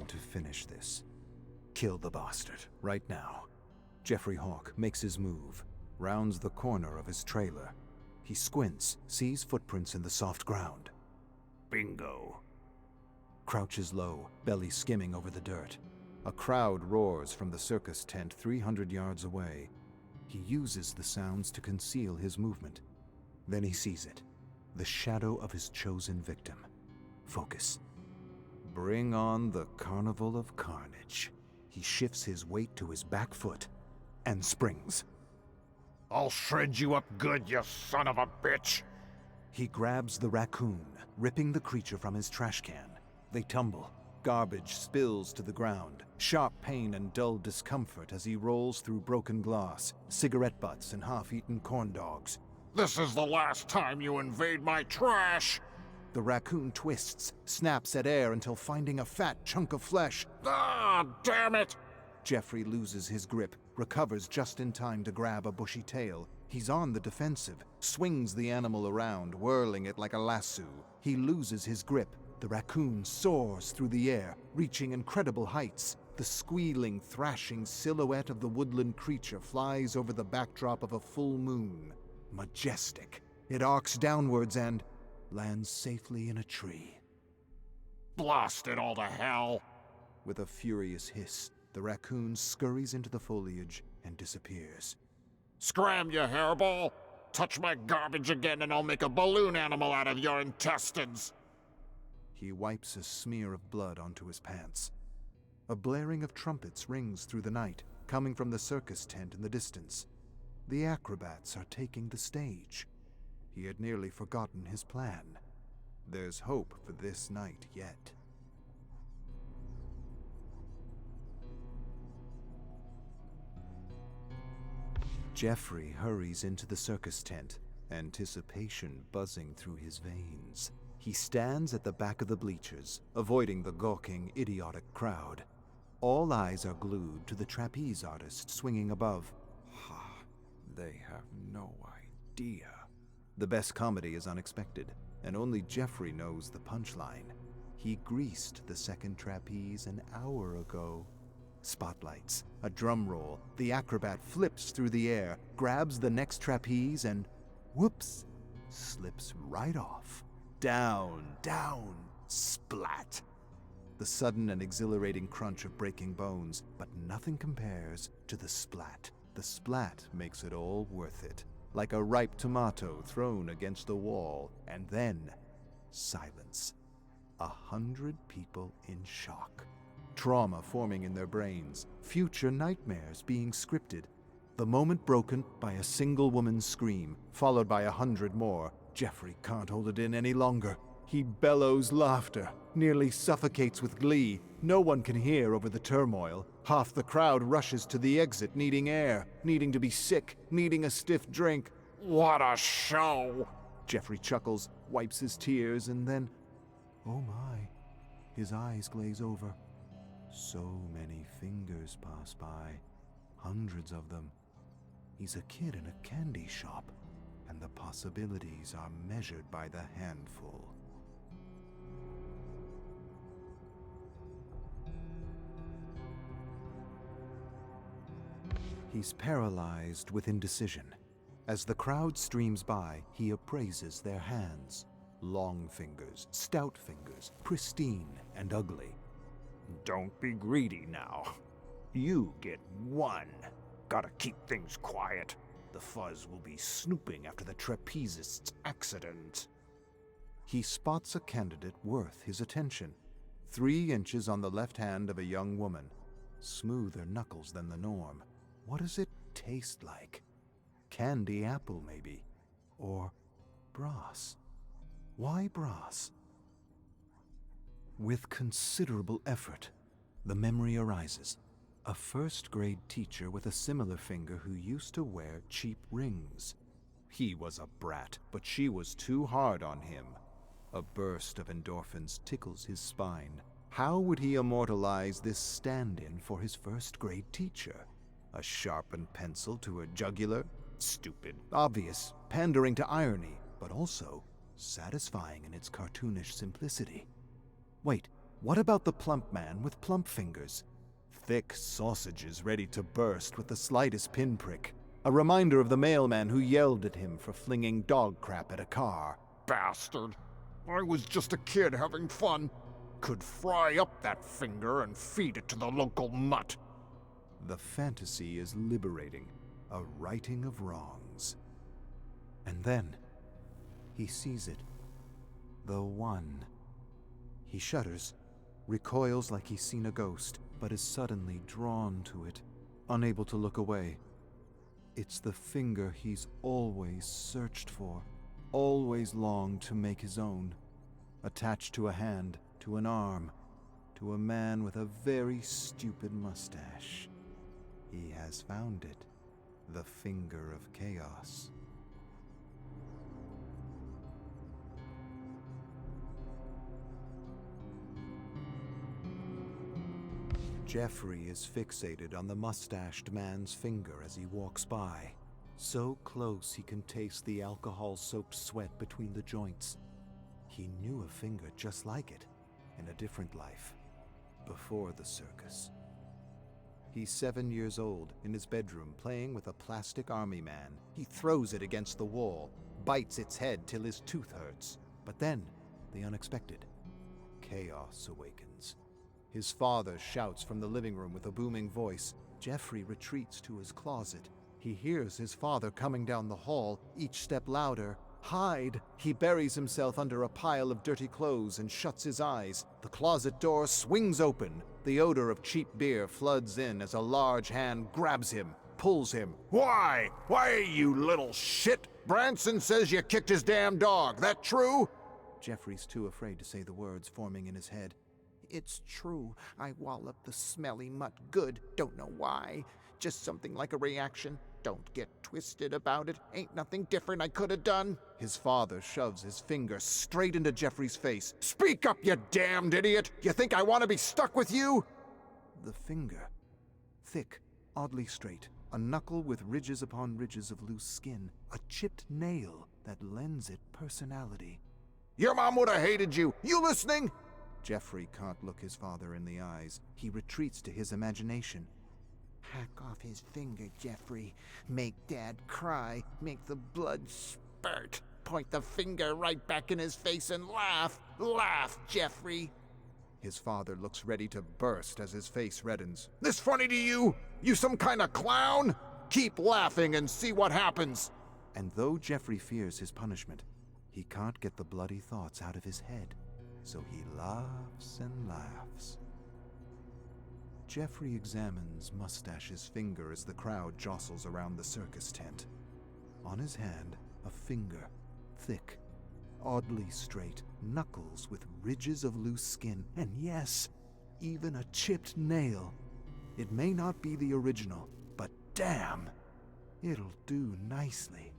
time to finish this. Kill the bastard, right now. Jeffery Hawk makes his move, rounds the corner of his trailer. He squints, sees footprints in the soft ground. Bingo. Crouches low, belly skimming over the dirt. A crowd roars from the circus tent 300 yards away. He uses the sounds to conceal his movement. Then he sees it, the shadow of his chosen victim. Focus. Bring on the carnival of carnage. He shifts his weight to his back foot and springs. I'll shred you up good, you son of a bitch! He grabs the raccoon, ripping the creature from his trash can. They tumble. Garbage spills to the ground. Sharp pain and dull discomfort as he rolls through broken glass, cigarette butts and half-eaten corn dogs. This is the last time you invade my trash! The raccoon twists, snaps at air until finding a fat chunk of flesh. Ah, damn it! Jeffrey loses his grip, recovers just in time to grab a bushy tail. He's on the defensive, swings the animal around, whirling it like a lasso. He loses his grip. The raccoon soars through the air, reaching incredible heights. The squealing, thrashing silhouette of the woodland creature flies over the backdrop of a full moon. Majestic. It arcs downwards and lands safely in a tree. Blast it all to hell! With a furious hiss, the raccoon scurries into the foliage and disappears. Scram, you hairball! Touch my garbage again and I'll make a balloon animal out of your intestines! He wipes a smear of blood onto his pants. A blaring of trumpets rings through the night, coming from the circus tent in the distance. The acrobats are taking the stage. He had nearly forgotten his plan. There's hope for this night yet. Jeffrey hurries into the circus tent, anticipation buzzing through his veins. He stands at the back of the bleachers, avoiding the gawking, idiotic crowd. All eyes are glued to the trapeze artist swinging above. They have no idea. The best comedy is unexpected, and only Jeffrey knows the punchline. He greased the second trapeze an hour ago. Spotlights, a drum roll, the acrobat flips through the air, grabs the next trapeze and, whoops, slips right off. Down, down, splat. The sudden and exhilarating crunch of breaking bones, but nothing compares to the splat. The splat makes it all worth it, like a ripe tomato thrown against the wall, and then silence. 100 people in shock. Trauma forming in their brains, future nightmares being scripted. The moment broken by a single woman's scream, followed by 100 more. Jeffrey can't hold it in any longer. He bellows laughter, nearly suffocates with glee. No one can hear over the turmoil. Half the crowd rushes to the exit, needing air, needing to be sick, needing a stiff drink. What a show! Jeffrey chuckles, wipes his tears, and then, oh my, his eyes glaze over. So many fingers pass by, hundreds of them. He's a kid in a candy shop, and the possibilities are measured by the handful. He's paralyzed with indecision. As the crowd streams by, he appraises their hands. Long fingers, stout fingers, pristine and ugly. Don't be greedy now. You get one. Gotta keep things quiet. The fuzz will be snooping after the trapezist's accident. He spots a candidate worth his attention. 3 inches on the left hand of a young woman. Smoother knuckles than the norm. What does it taste like? Candy apple, maybe. Or brass. Why brass? With considerable effort, the memory arises. A first-grade teacher with a similar finger who used to wear cheap rings. He was a brat, but she was too hard on him. A burst of endorphins tickles his spine. How would he immortalize this stand-in for his first-grade teacher? A sharpened pencil to her jugular? Stupid, obvious, pandering to irony, but also satisfying in its cartoonish simplicity. Wait, What about the plump man with plump fingers? Thick sausages ready to burst with the slightest pinprick. A reminder of the mailman who yelled at him for flinging dog crap at a car. Bastard. I was just a kid having fun. Could fry up that finger and feed it to the local mutt. The fantasy is liberating, a righting of wrongs. And then, he sees it. The one. He shudders, recoils like he's seen a ghost, but is suddenly drawn to it, unable to look away. It's the finger he's always searched for, always longed to make his own. Attached to a hand, to an arm, to a man with a very stupid mustache. He has found it, the finger of chaos. Jeffrey is fixated on the mustached man's finger as he walks by. So close he can taste the alcohol-soaked sweat between the joints. He knew a finger just like it, in a different life, before the circus. He's 7 years old, in his bedroom, playing with a plastic army man. He throws it against the wall, bites its head till his tooth hurts. But then, the unexpected. Chaos awakens. His father shouts from the living room with a booming voice. Jeffrey retreats to his closet. He hears his father coming down the hall, each step louder. Hide! He buries himself under a pile of dirty clothes and shuts his eyes. The closet door swings open. The odor of cheap beer floods in as a large hand grabs him, pulls him. Why? Why, you little shit? Branson says you kicked his damn dog. That true? Jeffrey's too afraid to say the words forming in his head. It's true. I walloped the smelly mutt good. Don't know why. Just something like a reaction. Don't get twisted about it. Ain't nothing different I could have done. His father shoves his finger straight into Jeffrey's face. Speak up, you damned idiot! You think I want to be stuck with you? The finger. Thick, oddly straight. A knuckle with ridges upon ridges of loose skin. A chipped nail that lends it personality. Your mom would have hated you. You listening? Jeffrey can't look his father in the eyes. He retreats to his imagination. Hack off his finger, Jeffrey. Make Dad cry. Make the blood spurt. Point the finger right back in his face and laugh. Laugh, Jeffrey. His father looks ready to burst as his face reddens. This funny to you? You some kind of clown? Keep laughing and see what happens. And though Jeffrey fears his punishment, he can't get the bloody thoughts out of his head. So he laughs and laughs. Jeffrey examines Mustache's finger as the crowd jostles around the circus tent. On his hand, a finger, thick, oddly straight, knuckles with ridges of loose skin, and yes, even a chipped nail. It may not be the original, but damn, it'll do nicely.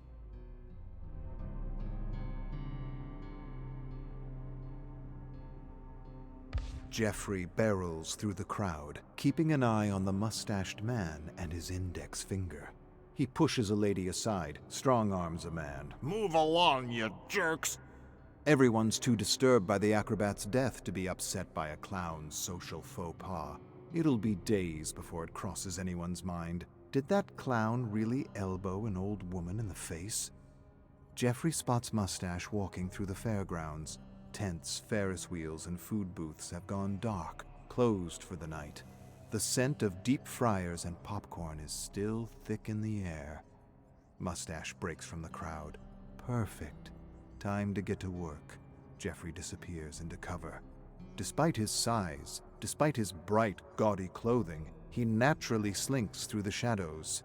Jeffrey barrels through the crowd, keeping an eye on the mustached man and his index finger. He pushes a lady aside, strong-arms a man. Move along, you jerks! Everyone's too disturbed by the acrobat's death to be upset by a clown's social faux pas. It'll be days before it crosses anyone's mind. Did that clown really elbow an old woman in the face? Jeffrey spots Mustache walking through the fairgrounds. Tents, Ferris wheels, and food booths have gone dark, closed for the night. The scent of deep fryers and popcorn is still thick in the air. Mustache breaks from the crowd. Perfect. Time to get to work. Jeffrey disappears into cover. Despite his size, despite his bright, gaudy clothing, he naturally slinks through the shadows.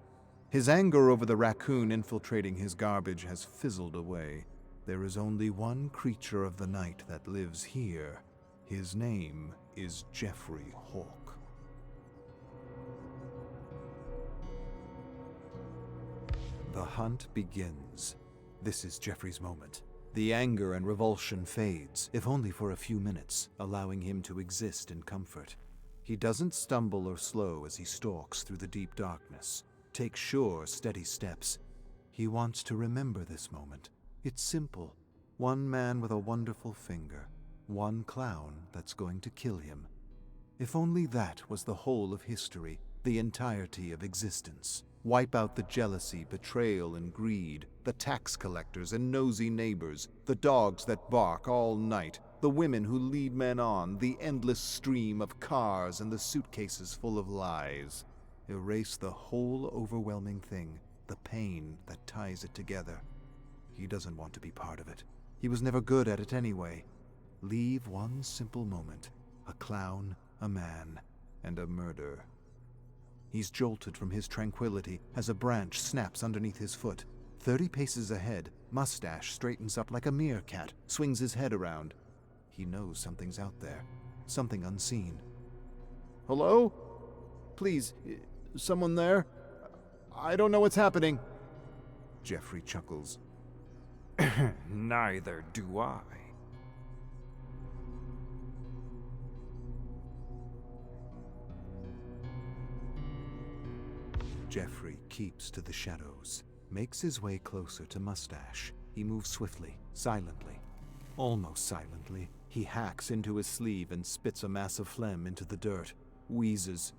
His anger over the raccoon infiltrating his garbage has fizzled away. There is only one creature of the night that lives here. His name is Jeffery Hawk. The hunt begins. This is Jeffrey's moment. The anger and revulsion fades, if only for a few minutes, allowing him to exist in comfort. He doesn't stumble or slow as he stalks through the deep darkness. Takes sure, steady steps. He wants to remember this moment. It's simple. One man with a wonderful finger. One clown that's going to kill him. If only that was the whole of history, the entirety of existence. Wipe out the jealousy, betrayal, and greed, the tax collectors and nosy neighbors, the dogs that bark all night, the women who lead men on, the endless stream of cars and the suitcases full of lies. Erase the whole overwhelming thing, the pain that ties it together. He doesn't want to be part of it. He was never good at it anyway. Leave one simple moment, a clown, a man, and a murder. He's jolted from his tranquility as a branch snaps underneath his foot. 30 paces ahead, Mustache straightens up like a meerkat, swings his head around. He knows something's out there, something unseen. Hello? Please, someone there? I don't know what's happening. Jeffrey chuckles. Neither do I. Jeffrey keeps to the shadows, makes his way closer to Mustache. He moves swiftly, silently. Almost silently, he hacks into his sleeve and spits a mass of phlegm into the dirt, wheezes.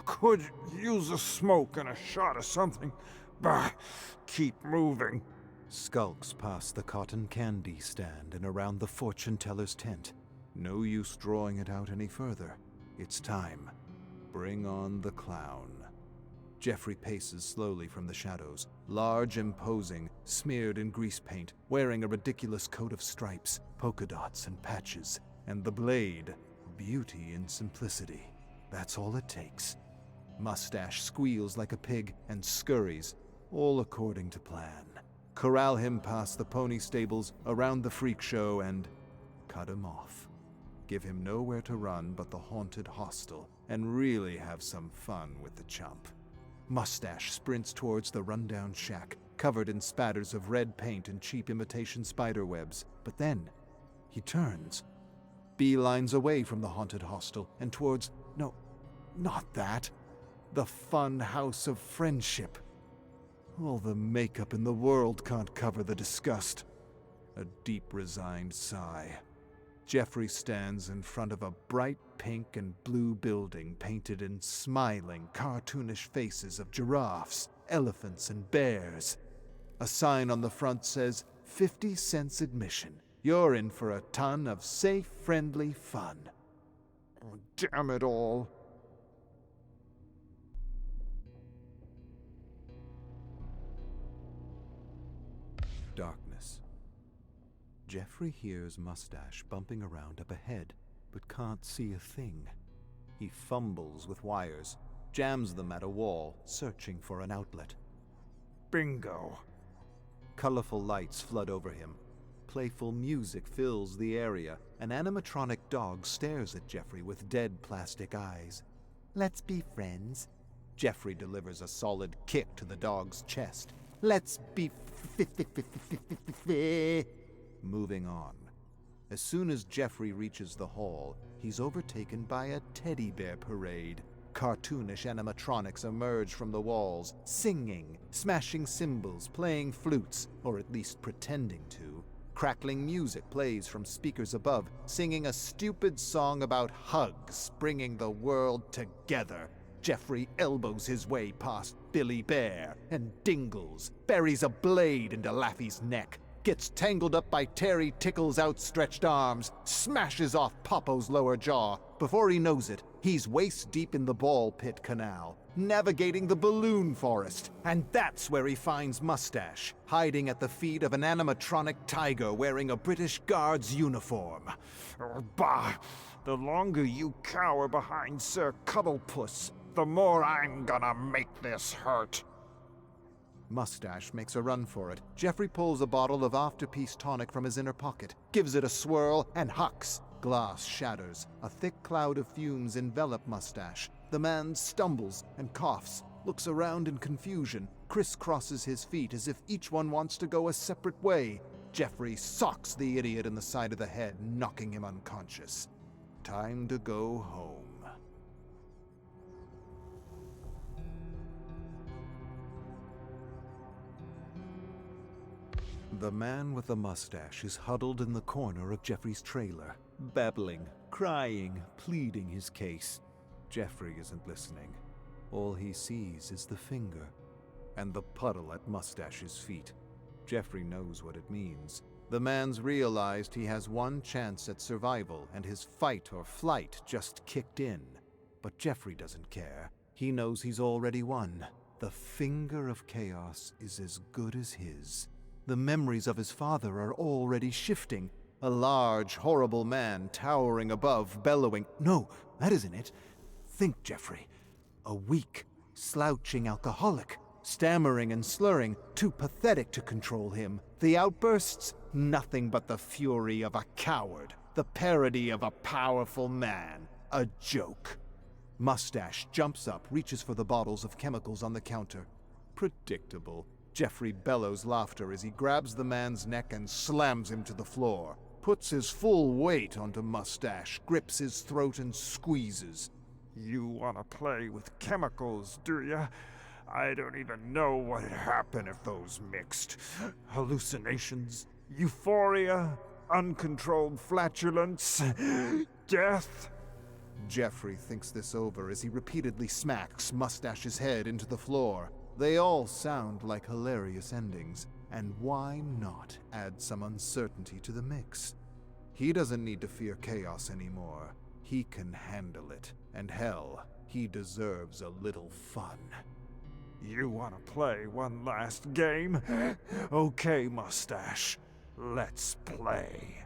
Could use a smoke and a shot of something. Bah, keep moving. Skulks past the cotton candy stand and around the fortune teller's tent. No use drawing it out any further. It's time. Bring on the clown. Jeffrey paces slowly from the shadows, large, imposing, smeared in grease paint, wearing a ridiculous coat of stripes, polka dots, and patches, and the blade, beauty in simplicity. That's all it takes. Mustache squeals like a pig and scurries, all according to plan. Corral him past the pony stables, around the freak show, and cut him off. Give him nowhere to run but the haunted hostel, and really have some fun with the chump. Mustache sprints towards the rundown shack, covered in spatters of red paint and cheap imitation spiderwebs. But then, he turns. Beelines away from the haunted hostel and towards, no, not that. The fun house of friendship. All the makeup in the world can't cover the disgust. A deep, resigned sigh. Jeffrey stands in front of a bright pink and blue building painted in smiling, cartoonish faces of giraffes, elephants, and bears. A sign on the front says, 50 cents admission. You're in for a ton of safe, friendly fun. Oh, damn it all. Darkness. Jeffrey hears Mustache bumping around up ahead, but can't see a thing. He fumbles with wires, jams them at a wall, searching for an outlet. Bingo. Colorful lights flood over him. Playful music fills the area. An animatronic dog stares at Jeffrey with dead plastic eyes. Let's be friends. Jeffrey delivers a solid kick to the dog's chest. Let's be Moving on. As soon as Jeffrey reaches the hall, he's overtaken by a teddy bear parade. Cartoonish animatronics emerge from the walls, singing, smashing cymbals, playing flutes, or at least pretending to. Crackling music plays from speakers above, singing a stupid song about hugs, bringing the world together. Jeffrey elbows his way past Billy Bear and Dingles, buries a blade into Laffy's neck, gets tangled up by Terry Tickle's outstretched arms, smashes off Popo's lower jaw. Before he knows it, he's waist-deep in the ball pit canal, navigating the balloon forest. And that's where he finds Mustache, hiding at the feet of an animatronic tiger wearing a British Guards uniform. Oh, bah! The longer you cower behind Sir Cuddlepuss, the more I'm gonna make this hurt. Mustache makes a run for it. Jeffrey pulls a bottle of Afterpeace tonic from his inner pocket, gives it a swirl, and hucks. Glass shatters. A thick cloud of fumes envelop Mustache. The man stumbles and coughs, looks around in confusion, crisscrosses his feet as if each one wants to go a separate way. Jeffrey socks the idiot in the side of the head, knocking him unconscious. Time to go home. The man with the mustache is huddled in the corner of Jeffrey's trailer. babbling, crying, pleading his case. Jeffrey isn't listening. All he sees is the finger and the puddle at Mustache's feet. Jeffrey knows what it means. The man's realized he has one chance at survival, and his fight or flight just kicked in. But Jeffrey doesn't care. He knows he's already won. The finger of chaos is as good as his. The memories of his father are already shifting. A large, horrible man towering above, bellowing. No, that isn't it. Think, Jeffrey. A weak, slouching alcoholic, stammering and slurring, too pathetic to control him. The outbursts? Nothing but the fury of a coward, the parody of a powerful man. A joke. Mustache jumps up, reaches for the bottles of chemicals on the counter. Predictable. Jeffrey bellows laughter as he grabs the man's neck and slams him to the floor. Puts his full weight onto Mustache, grips his throat and squeezes. You want to play with chemicals, do ya? I don't even know what'd happen if those mixed. Hallucinations, euphoria, uncontrolled flatulence, death. Jeffrey thinks this over as he repeatedly smacks Mustache's head into the floor. They all sound like hilarious endings, and why not add some uncertainty to the mix? He doesn't need to fear chaos anymore. He can handle it, and hell, he deserves a little fun. You want to play one last game? Okay, Mustache, let's play.